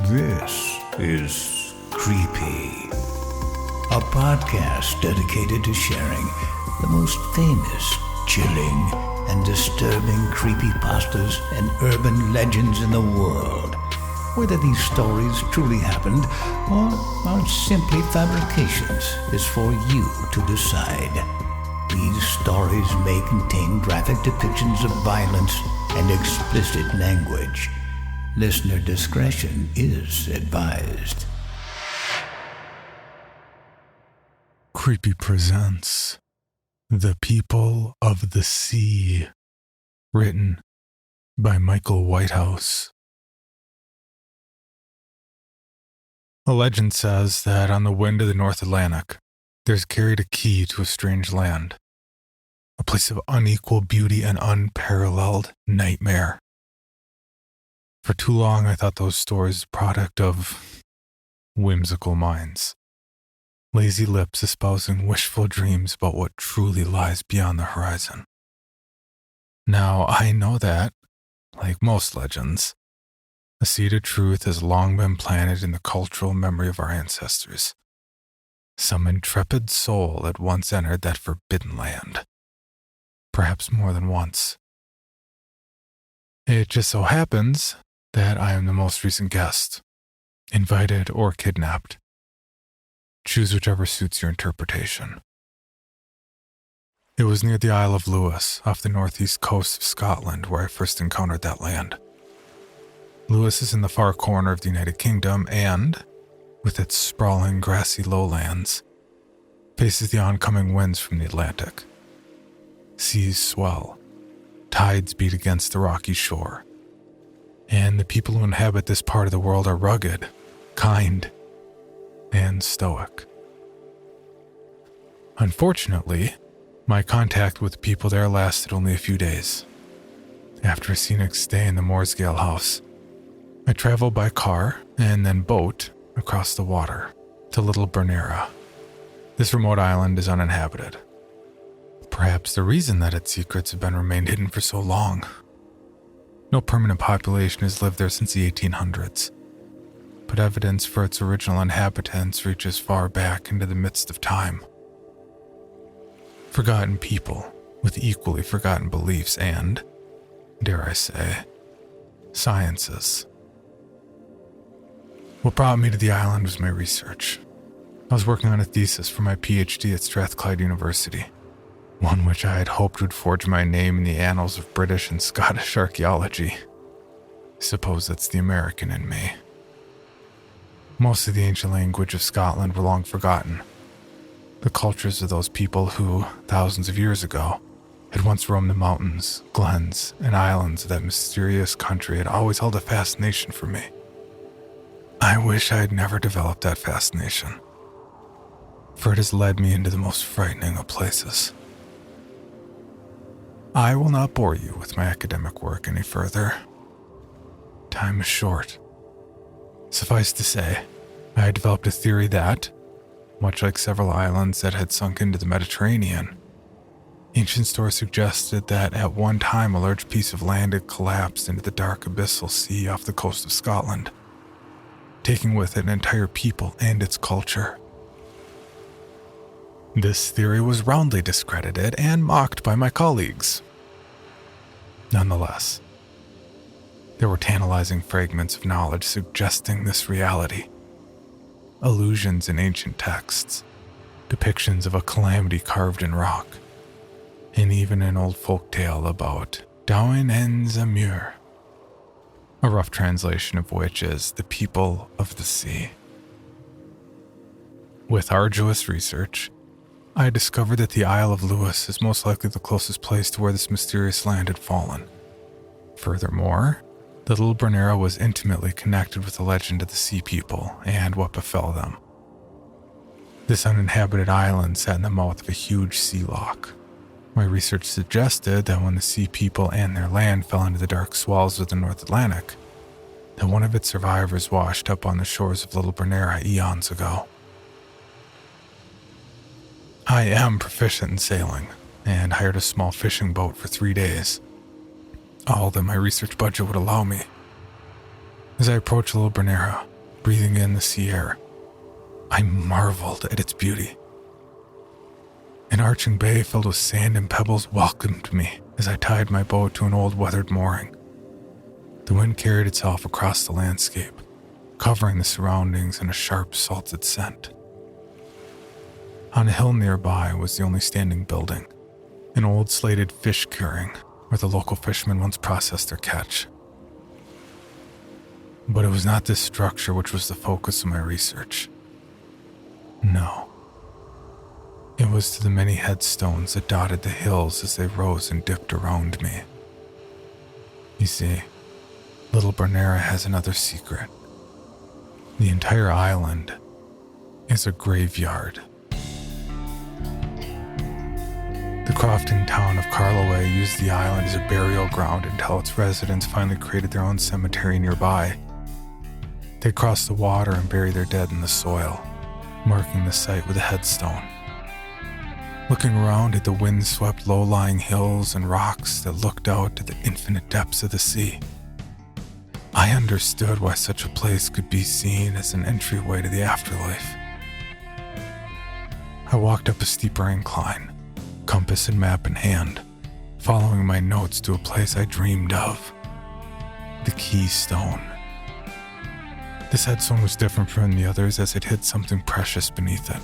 This is Creepy, a podcast dedicated to sharing the most famous, chilling, and disturbing creepypastas and urban legends in the world. Whether these stories truly happened or are simply fabrications is for you to decide. These stories may contain graphic depictions of violence and explicit language. Listener discretion is advised. Creepy presents The People of the Sea, written by Michael Whitehouse. A legend says that on the wind of the North Atlantic, there's carried a key to a strange land, a place of unequal beauty and unparalleled nightmare. For too long, I thought those stories were the product of whimsical minds, lazy lips espousing wishful dreams about what truly lies beyond the horizon. Now, I know that, like most legends, a seed of truth has long been planted in the cultural memory of our ancestors. Some intrepid soul had once entered that forbidden land, perhaps more than once. It just so happens that I am the most recent guest, invited or kidnapped. Choose whichever suits your interpretation. It was near the Isle of Lewis, off the northeast coast of Scotland, where I first encountered that land. Lewis is in the far corner of the United Kingdom and, with its sprawling grassy lowlands, faces the oncoming winds from the Atlantic. Seas swell, tides beat against the rocky shore, and the people who inhabit this part of the world are rugged, kind, and stoic. Unfortunately, my contact with the people there lasted only a few days. After a scenic stay in the Moorsgale house, I traveled by car and then boat across the water to Little Bernera. This remote island is uninhabited. Perhaps the reason that its secrets have remained hidden for so long. No permanent population has lived there since the 1800s, but evidence for its original inhabitants reaches far back into the midst of time. Forgotten people with equally forgotten beliefs and, dare I say, sciences. What brought me to the island was my research. I was working on a thesis for my PhD at Strathclyde University, one which I had hoped would forge my name in the annals of British and Scottish archaeology. Suppose that's the American in me. Most of the ancient language of Scotland were long forgotten. The cultures of those people who, thousands of years ago, had once roamed the mountains, glens, and islands of that mysterious country had always held a fascination for me. I wish I had never developed that fascination, for it has led me into the most frightening of places. I will not bore you with my academic work any further. Time is short. Suffice to say, I had developed a theory that, much like several islands that had sunk into the Mediterranean, ancient stories suggested that at one time a large piece of land had collapsed into the dark abyssal sea off the coast of Scotland, taking with it an entire people and its culture. This theory was roundly discredited and mocked by my colleagues. Nonetheless, there were tantalizing fragments of knowledge suggesting this reality. Allusions in ancient texts, depictions of a calamity carved in rock, and even an old folk tale about Dáin en Zamur, a rough translation of which is the people of the sea. With arduous research, I discovered that the Isle of Lewis is most likely the closest place to where this mysterious land had fallen. Furthermore, Little Bernera was intimately connected with the legend of the sea people and what befell them. This uninhabited island sat in the mouth of a huge sea loch. My research suggested that when the sea people and their land fell into the dark swells of the North Atlantic, that one of its survivors washed up on the shores of Little Bernera eons ago. I am proficient in sailing, and hired a small fishing boat for 3 days, all that my research budget would allow me. As I approached little Bernera, breathing in the sea air, I marveled at its beauty. An arching bay filled with sand and pebbles welcomed me as I tied my boat to an old weathered mooring. The wind carried itself across the landscape, covering the surroundings in a sharp, salted scent. On a hill nearby was the only standing building, an old slated fish curing where the local fishermen once processed their catch. But it was not this structure which was the focus of my research. No. It was to the many headstones that dotted the hills as they rose and dipped around me. You see, little Bernera has another secret. The entire island is a graveyard. The Crofton town of Carloway used the island as a burial ground until its residents finally created their own cemetery nearby. They crossed the water and buried their dead in the soil, marking the site with a headstone. Looking around at the wind-swept low-lying hills and rocks that looked out to the infinite depths of the sea, I understood why such a place could be seen as an entryway to the afterlife. I walked up a steeper incline, compass and map in hand, following my notes to a place I dreamed of, the Keystone. This headstone was different from the others as it hid something precious beneath it.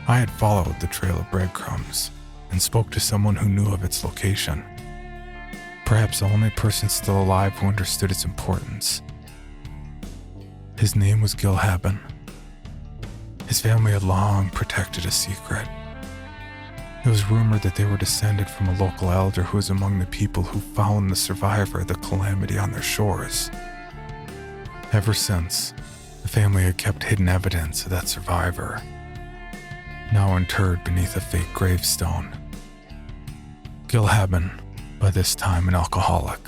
I had followed the trail of breadcrumbs and spoke to someone who knew of its location. Perhaps the only person still alive who understood its importance. His name was Gil Haben. His family had long protected a secret. It was rumored that they were descended from a local elder who was among the people who found the survivor of the calamity on their shores. Ever since, the family had kept hidden evidence of that survivor, now interred beneath a fake gravestone. Gil Haben, by this time an alcoholic,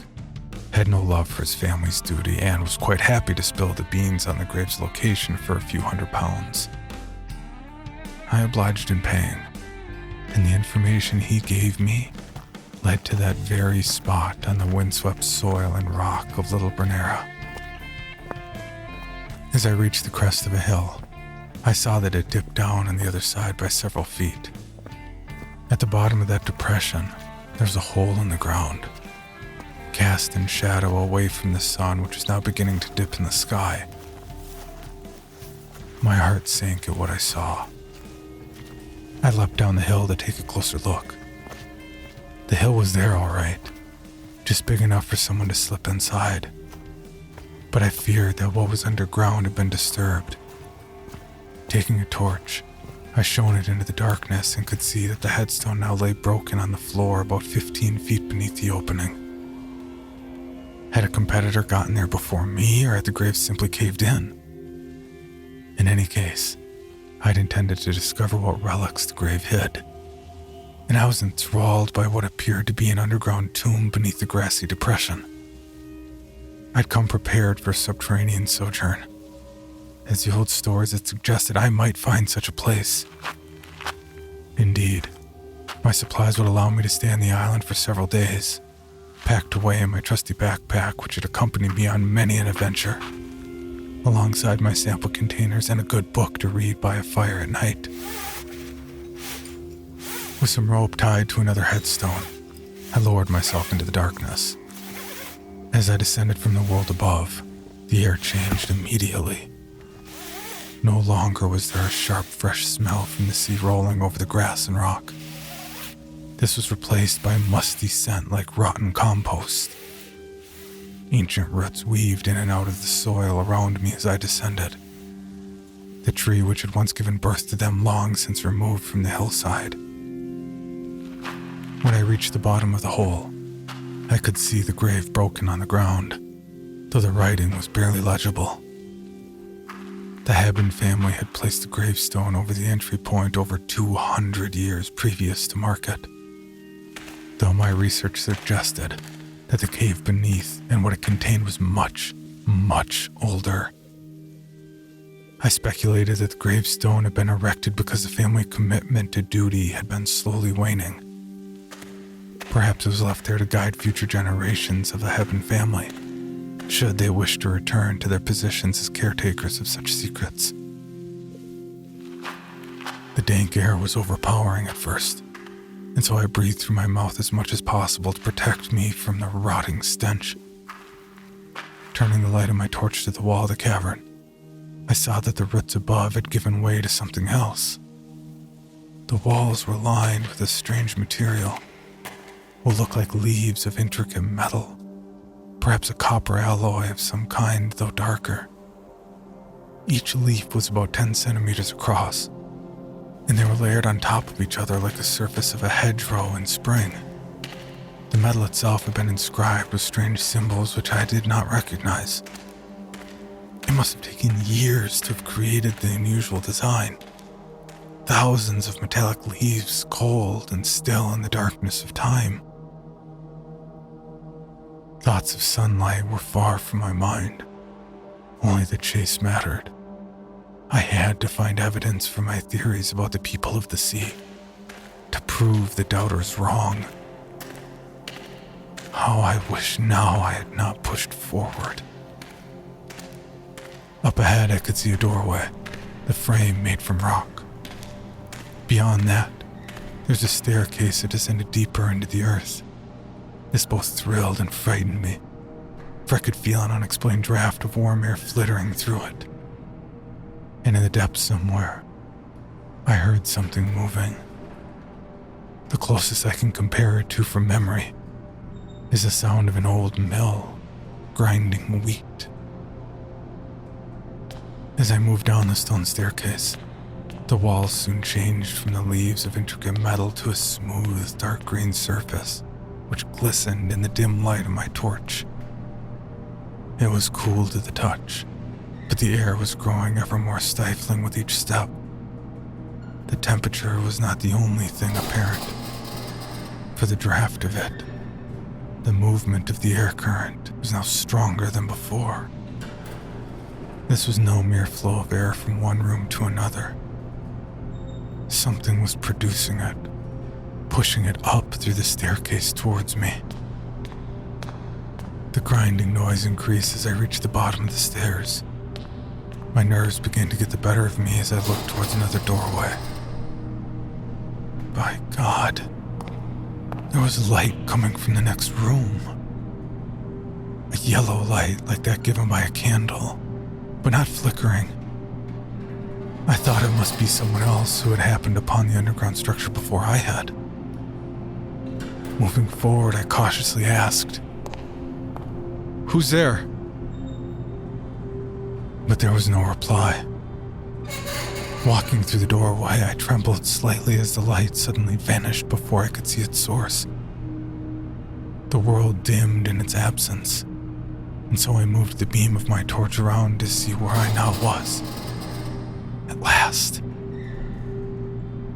had no love for his family's duty and was quite happy to spill the beans on the grave's location for a few £100s. I obliged in paying, and the information he gave me led to that very spot on the windswept soil and rock of Little Bernera. As I reached the crest of a hill, I saw that it dipped down on the other side by several feet. At the bottom of that depression, there was a hole in the ground, cast in shadow away from the sun, which was now beginning to dip in the sky. My heart sank at what I saw. I leapt down the hill to take a closer look. The hill was there all right, just big enough for someone to slip inside. But I feared that what was underground had been disturbed. Taking a torch, I shone it into the darkness and could see that the headstone now lay broken on the floor about 15 feet beneath the opening. Had a competitor gotten there before me, or had the grave simply caved in? In any case, I'd intended to discover what relics the grave hid, and I was enthralled by what appeared to be an underground tomb beneath the grassy depression. I'd come prepared for a subterranean sojourn, as the old stories had suggested I might find such a place. Indeed, my supplies would allow me to stay on the island for several days, packed away in my trusty backpack which had accompanied me on many an adventure, alongside my sample containers and a good book to read by a fire at night. With some rope tied to another headstone, I lowered myself into the darkness. As I descended from the world above, the air changed immediately. No longer was there a sharp, fresh smell from the sea rolling over the grass and rock. This was replaced by a musty scent like rotten compost. Ancient roots weaved in and out of the soil around me as I descended. The tree which had once given birth to them long since removed from the hillside. When I reached the bottom of the hole, I could see the grave broken on the ground, though the writing was barely legible. The Haben family had placed the gravestone over the entry point over 200 years previous to market, though my research suggested that the cave beneath and what it contained was much, much older. I speculated that the gravestone had been erected because the family commitment to duty had been slowly waning. Perhaps it was left there to guide future generations of the Haben family. should they wish to return to their positions as caretakers of such secrets. The dank air was overpowering at first, and so I breathed through my mouth as much as possible to protect me from the rotting stench. Turning the light of my torch to the wall of the cavern, I saw that the roots above had given way to something else. The walls were lined with a strange material, what looked like leaves of intricate metal, perhaps a copper alloy of some kind, though darker. Each leaf was about 10 centimeters across, and they were layered on top of each other like the surface of a hedgerow in spring. The metal itself had been inscribed with strange symbols which I did not recognize. It must have taken years to have created the unusual design. Thousands of metallic leaves, cold and still in the darkness of time. Thoughts of sunlight were far from my mind. Only the chase mattered. I had to find evidence for my theories about the people of the sea, to prove the doubters wrong. How I wish now I had not pushed forward. Up ahead I could see a doorway, the frame made from rock. Beyond that, there's a staircase that descended deeper into the earth. This both thrilled and frightened me, for I could feel an unexplained draft of warm air flittering through it. And in the depths somewhere, I heard something moving. The closest I can compare it to from memory is the sound of an old mill grinding wheat. As I moved down the stone staircase, the walls soon changed from the leaves of intricate metal to a smooth, dark green surface, which glistened in the dim light of my torch. It was cool to the touch, but the air was growing ever more stifling with each step. The temperature was not the only thing apparent. For the draft of it, the movement of the air current was now stronger than before. This was no mere flow of air from one room to another. Something was producing it, pushing it up through the staircase towards me. The grinding noise increased as I reached the bottom of the stairs. My nerves began to get the better of me as I looked towards another doorway. By God, there was light coming from the next room. A yellow light like that given by a candle, but not flickering. I thought it must be someone else who had happened upon the underground structure before I had. Moving forward, I cautiously asked, "Who's there?" But there was no reply. Walking through the doorway, I trembled slightly as the light suddenly vanished before I could see its source. The world dimmed in its absence, and so I moved the beam of my torch around to see where I now was. At last,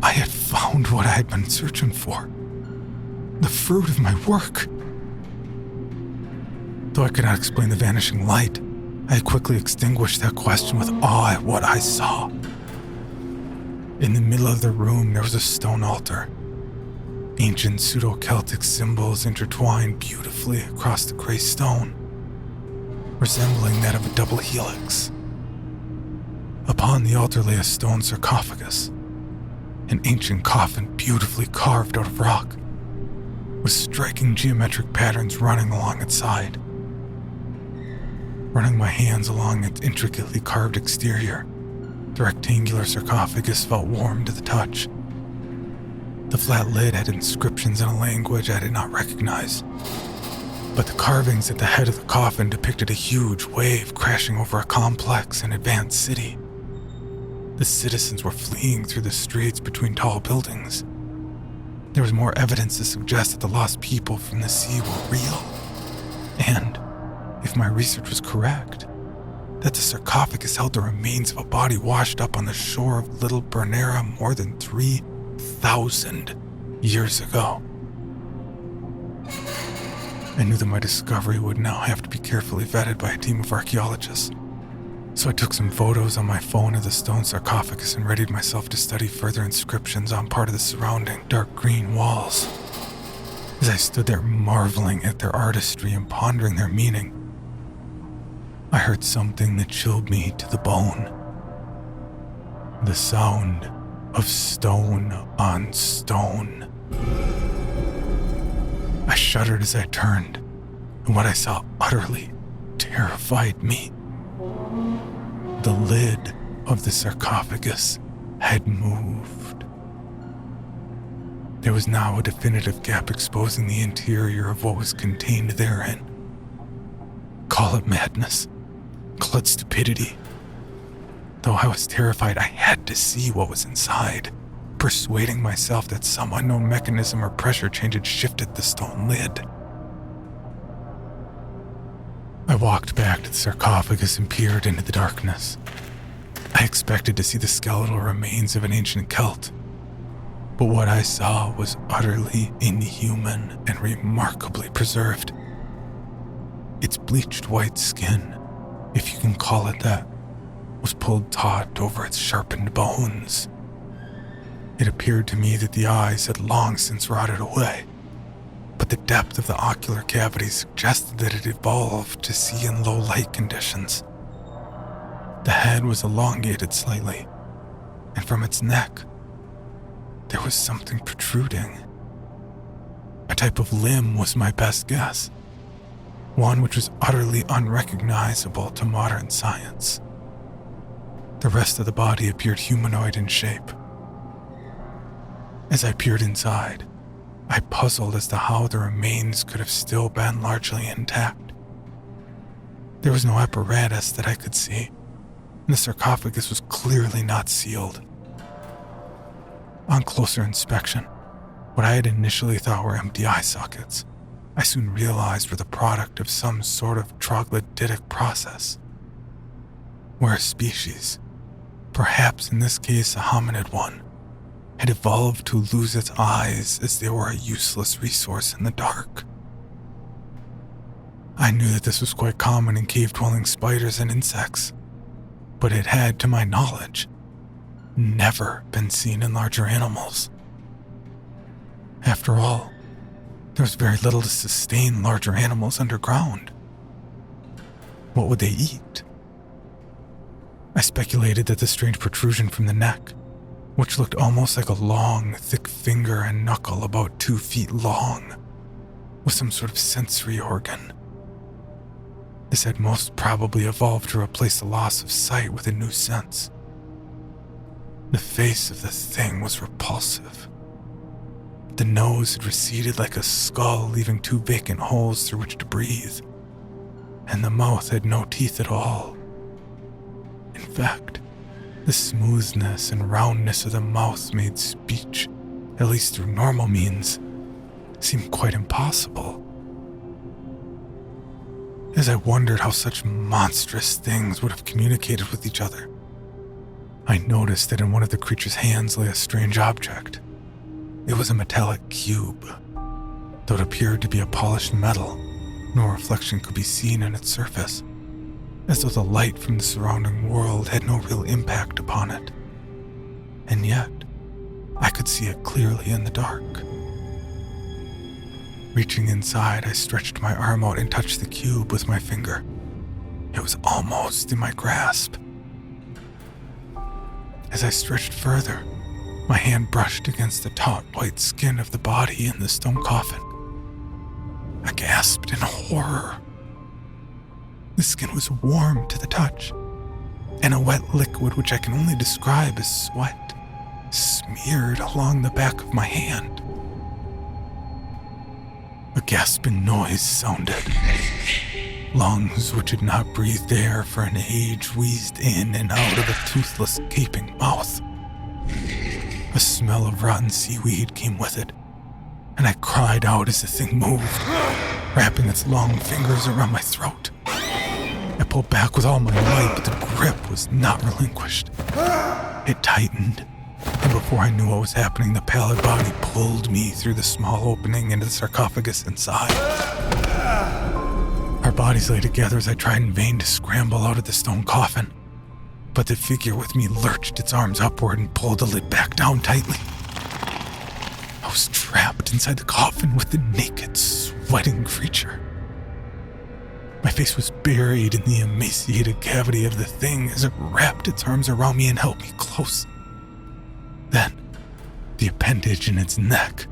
I had found what I had been searching for. The fruit of my work. Though I could not explain the vanishing light, I quickly extinguished that question with awe at what I saw. In the middle of the room, there was a stone altar. Ancient pseudo-Celtic symbols intertwined beautifully across the gray stone, resembling that of a double helix. Upon the altar lay a stone sarcophagus, an ancient coffin beautifully carved out of rock, with striking geometric patterns running along its side. Running my hands along its intricately carved exterior, the rectangular sarcophagus felt warm to the touch. The flat lid had inscriptions in a language I did not recognize, but the carvings at the head of the coffin depicted a huge wave crashing over a complex and advanced city. The citizens were fleeing through the streets between tall buildings. There was more evidence to suggest that the lost people from the sea were real. And, if my research was correct, that the sarcophagus held the remains of a body washed up on the shore of Little Bernera more than 3,000 years ago. I knew that my discovery would now have to be carefully vetted by a team of archaeologists. So I took some photos on my phone of the stone sarcophagus and readied myself to study further inscriptions on part of the surrounding dark green walls. As I stood there marveling at their artistry and pondering their meaning, I heard something that chilled me to the bone. The sound of stone on stone. I shuddered as I turned, and what I saw utterly terrified me. The lid of the sarcophagus had moved. There was now a definitive gap exposing the interior of what was contained therein. Call it madness, call it stupidity. Though I was terrified, I had to see what was inside, persuading myself that some unknown mechanism or pressure change had shifted the stone lid. I walked back to the sarcophagus and peered into the darkness. I expected to see the skeletal remains of an ancient Celt, but what I saw was utterly inhuman and remarkably preserved. Its bleached white skin, if you can call it that, was pulled taut over its sharpened bones. It appeared to me that the eyes had long since rotted away, but the depth of the ocular cavity suggested that it evolved to see in low light conditions. The head was elongated slightly, and from its neck, there was something protruding. A type of limb was my best guess, one which was utterly unrecognizable to modern science. The rest of the body appeared humanoid in shape. As I peered inside, I puzzled as to how the remains could have still been largely intact. There was no apparatus that I could see, and the sarcophagus was clearly not sealed. On closer inspection, what I had initially thought were empty eye sockets, I soon realized were the product of some sort of troglodytic process, where a species, perhaps in this case a hominid one, had evolved to lose its eyes as they were a useless resource in the dark. I knew that this was quite common in cave-dwelling spiders and insects, but it had, to my knowledge, never been seen in larger animals. After all, there was very little to sustain larger animals underground. What would they eat? I speculated that the strange protrusion from the neck, which looked almost like a long, thick finger and knuckle about 2 feet long, was some sort of sensory organ. This had most probably evolved to replace the loss of sight with a new sense. The face of the thing was repulsive. The nose had receded like a skull, leaving 2 vacant holes through which to breathe, and the mouth had no teeth at all. In fact, the smoothness and roundness of the mouth made speech, at least through normal means, seem quite impossible. As I wondered how such monstrous things would have communicated with each other, I noticed that in one of the creature's hands lay a strange object. It was a metallic cube, though it appeared to be a polished metal. No reflection could be seen on its surface, as though the light from the surrounding world had no real impact upon it. And yet, I could see it clearly in the dark. Reaching inside, I stretched my arm out and touched the cube with my finger. It was almost in my grasp. As I stretched further, my hand brushed against the taut white skin of the body in the stone coffin. I gasped in horror. The skin was warm to the touch, and a wet liquid which I can only describe as sweat smeared along the back of my hand. A gasping noise sounded. Lungs which had not breathed air for an age wheezed in and out of a toothless, gaping mouth. A smell of rotten seaweed came with it, and I cried out as the thing moved, wrapping its long fingers around my throat. I pulled back with all my might, but the grip was not relinquished. It tightened, and before I knew what was happening, the pallid body pulled me through the small opening into the sarcophagus inside. Our bodies lay together as I tried in vain to scramble out of the stone coffin, but the figure with me lurched its arms upward and pulled the lid back down tightly. I was trapped inside the coffin with the naked, sweating creature. My face was buried in the emaciated cavity of the thing as it wrapped its arms around me and held me close. Then, the appendage in its neck,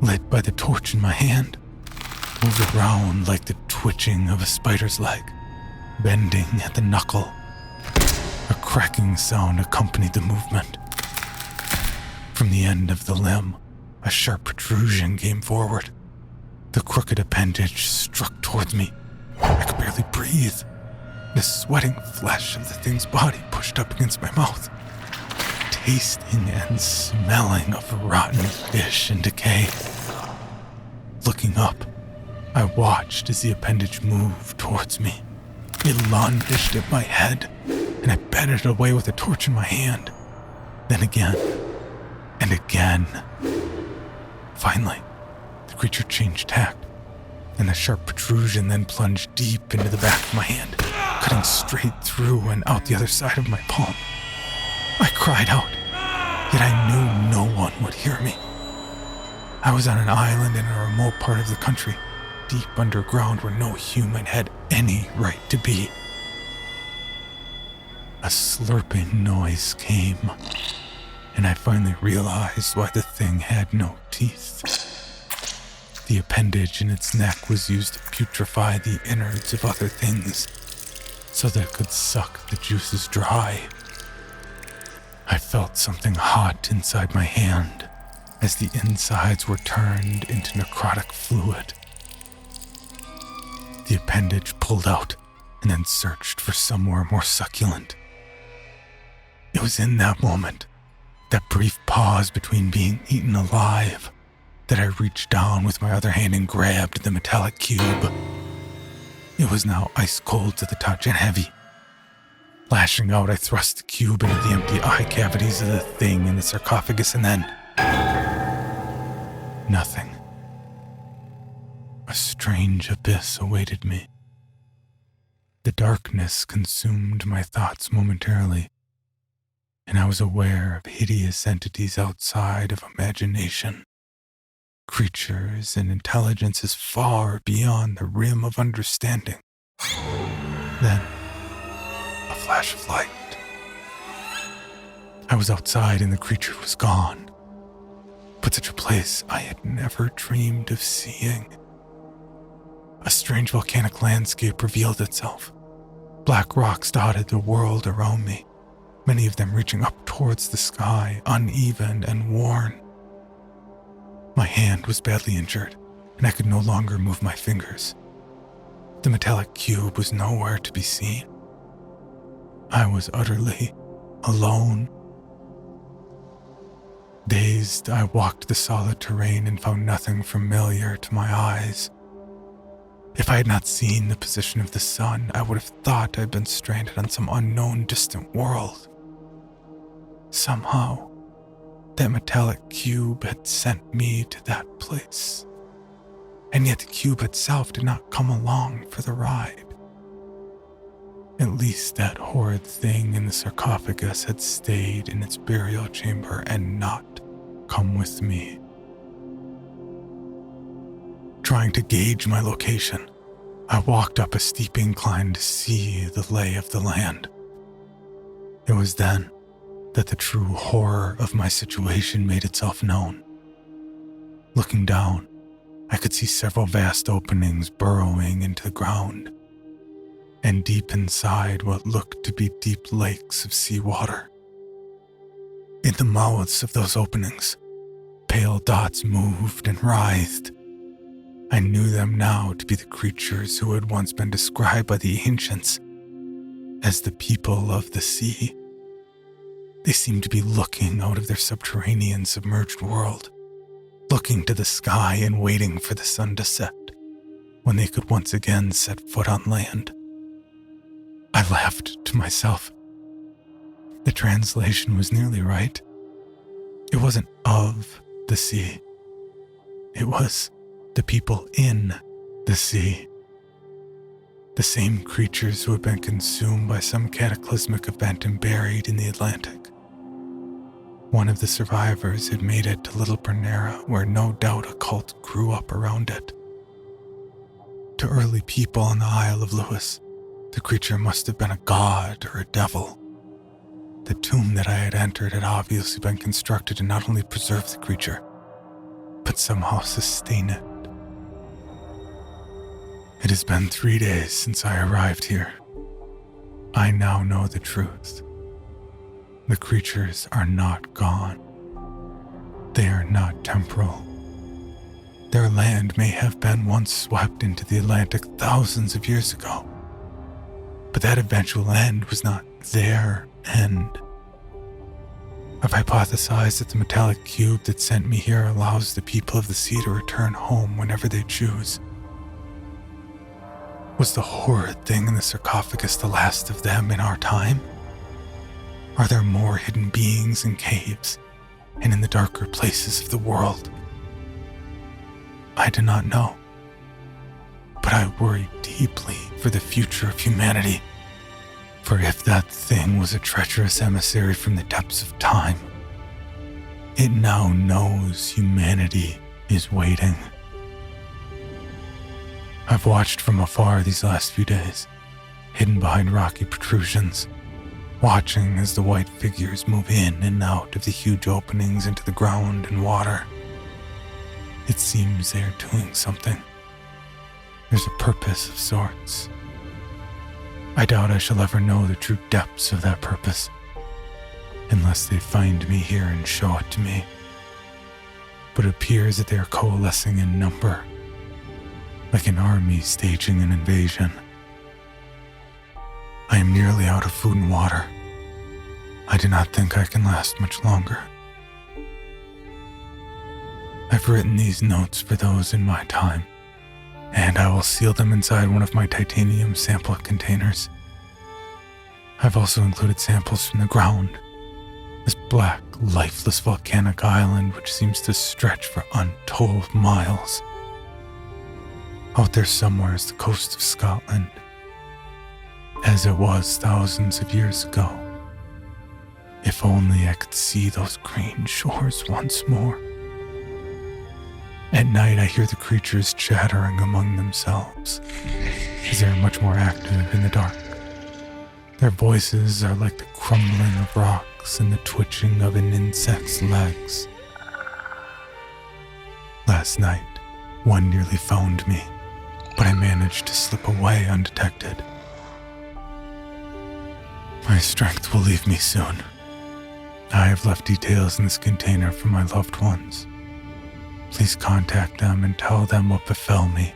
lit by the torch in my hand, moved around like the twitching of a spider's leg, bending at the knuckle. A cracking sound accompanied the movement. From the end of the limb, a sharp protrusion came forward. The crooked appendage struck towards me. I could barely breathe. The sweating flesh of the thing's body pushed up against my mouth, tasting and smelling of rotten fish and decay. Looking up, I watched as the appendage moved towards me. It lunged at my head, and I batted it away with a torch in my hand. Then again, and again. Finally, the creature changed tack, and the sharp protrusion then plunged deep into the back of my hand, cutting straight through and out the other side of my palm. I cried out, yet I knew no one would hear me. I was on an island in a remote part of the country, deep underground where no human had any right to be. A slurping noise came, and I finally realized why the thing had no teeth. The appendage in its neck was used to putrefy the innards of other things, so that it could suck the juices dry. I felt something hot inside my hand as the insides were turned into necrotic fluid. The appendage pulled out and then searched for somewhere more succulent. It was in that moment, that brief pause between being eaten alive, that I reached down with my other hand and grabbed the metallic cube. It was now ice cold to the touch and heavy. Lashing out, I thrust the cube into the empty eye cavities of the thing in the sarcophagus, and then nothing. A strange abyss awaited me. The darkness consumed my thoughts momentarily, and I was aware of hideous entities outside of imagination. Creatures and intelligences far beyond the rim of understanding. Then, a flash of light. I was outside and the creature was gone. But such a place I had never dreamed of seeing. A strange volcanic landscape revealed itself. Black rocks dotted the world around me, many of them reaching up towards the sky, uneven and worn. My hand was badly injured, and I could no longer move my fingers. The metallic cube was nowhere to be seen. I was utterly alone. Dazed, I walked the solid terrain and found nothing familiar to my eyes. If I had not seen the position of the sun, I would have thought I'd been stranded on some unknown distant world. Somehow, that metallic cube had sent me to that place. And yet the cube itself did not come along for the ride. At least that horrid thing in the sarcophagus had stayed in its burial chamber and not come with me. Trying to gauge my location, I walked up a steep incline to see the lay of the land. It was then that the true horror of my situation made itself known. Looking down, I could see several vast openings burrowing into the ground, and deep inside what looked to be deep lakes of seawater. In the mouths of those openings, pale dots moved and writhed. I knew them now to be the creatures who had once been described by the ancients as the people of the sea. They seemed to be looking out of their subterranean submerged world, looking to the sky and waiting for the sun to set, when they could once again set foot on land. I laughed to myself. The translation was nearly right. It wasn't of the sea. It was the people in the sea. The same creatures who had been consumed by some cataclysmic event and buried in the Atlantic. One of the survivors had made it to little Bernera, where no doubt a cult grew up around it. To early people on the Isle of Lewis, the creature must have been a god or a devil. The tomb that I had entered had obviously been constructed to not only preserve the creature, but somehow sustain it. It has been 3 days since I arrived here. I now know the truth. The creatures are not gone. They are not temporal. Their land may have been once swept into the Atlantic thousands of years ago, but that eventual end was not their end. I've hypothesized that the metallic cube that sent me here allows the people of the sea to return home whenever they choose. Was the horrid thing in the sarcophagus the last of them in our time? Are there more hidden beings in caves and in the darker places of the world? I do not know, but I worry deeply for the future of humanity. For if that thing was a treacherous emissary from the depths of time, it now knows humanity is waiting. I've watched from afar these last few days, hidden behind rocky protrusions, watching as the white figures move in and out of the huge openings into the ground and water. It seems they are doing something. There's a purpose of sorts. I doubt I shall ever know the true depths of that purpose, unless they find me here and show it to me. But it appears that they are coalescing in number, like an army staging an invasion. I am nearly out of food and water. I do not think I can last much longer. I've written these notes for those in my time, and I will seal them inside one of my titanium sample containers. I've also included samples from the ground, this black, lifeless volcanic island which seems to stretch for untold miles. Out there somewhere is the coast of Scotland, as it was thousands of years ago. If only I could see those green shores once more. At night, I hear the creatures chattering among themselves, as they are much more active in the dark. Their voices are like the crumbling of rocks and the twitching of an insect's legs. Last night, one nearly found me, but I managed to slip away undetected. My strength will leave me soon. I have left details in this container for my loved ones. Please contact them and tell them what befell me.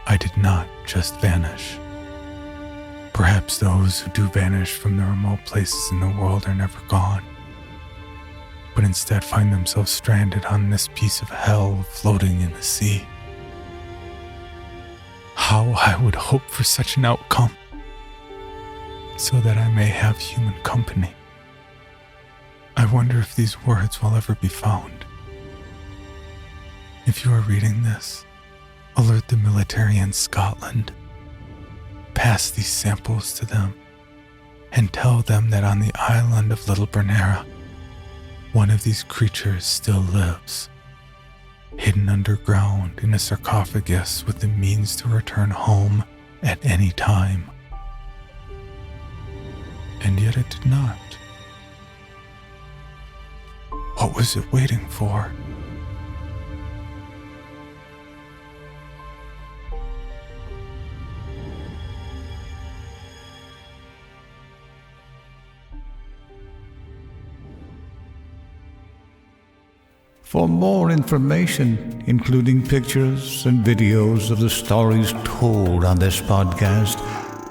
I did not just vanish. Perhaps those who do vanish from the remote places in the world are never gone, but instead find themselves stranded on this piece of hell floating in the sea. How I would hope for such an outcome, so that I may have human company. I wonder if these words will ever be found. If you are reading this, alert the military in Scotland. Pass these samples to them and tell them that on the island of Little Bernera, one of these creatures still lives, hidden underground in a sarcophagus with the means to return home at any time. And yet it did not. What was it waiting for? For more information, including pictures and videos of the stories told on this podcast,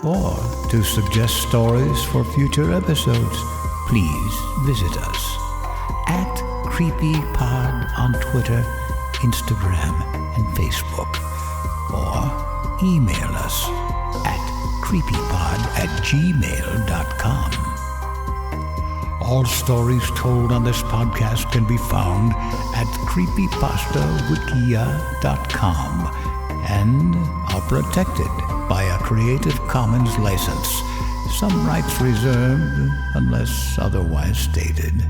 or to suggest stories for future episodes, please visit us at CreepyPod on Twitter, Instagram, and Facebook, or email us at creepypod@gmail.com. All stories told on this podcast can be found at creepypastawikia.com and are protected by a Creative Commons license. Some rights reserved unless otherwise stated.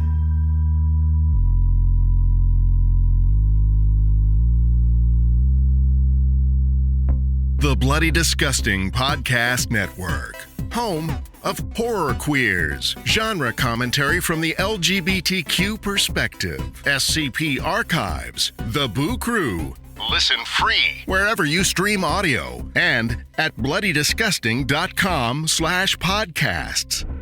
The Bloody Disgusting Podcast Network, home of horror queers, genre commentary from the LGBTQ perspective, SCP archives, The Boo Crew. Listen free wherever you stream audio and at bloodydisgusting.com/podcasts.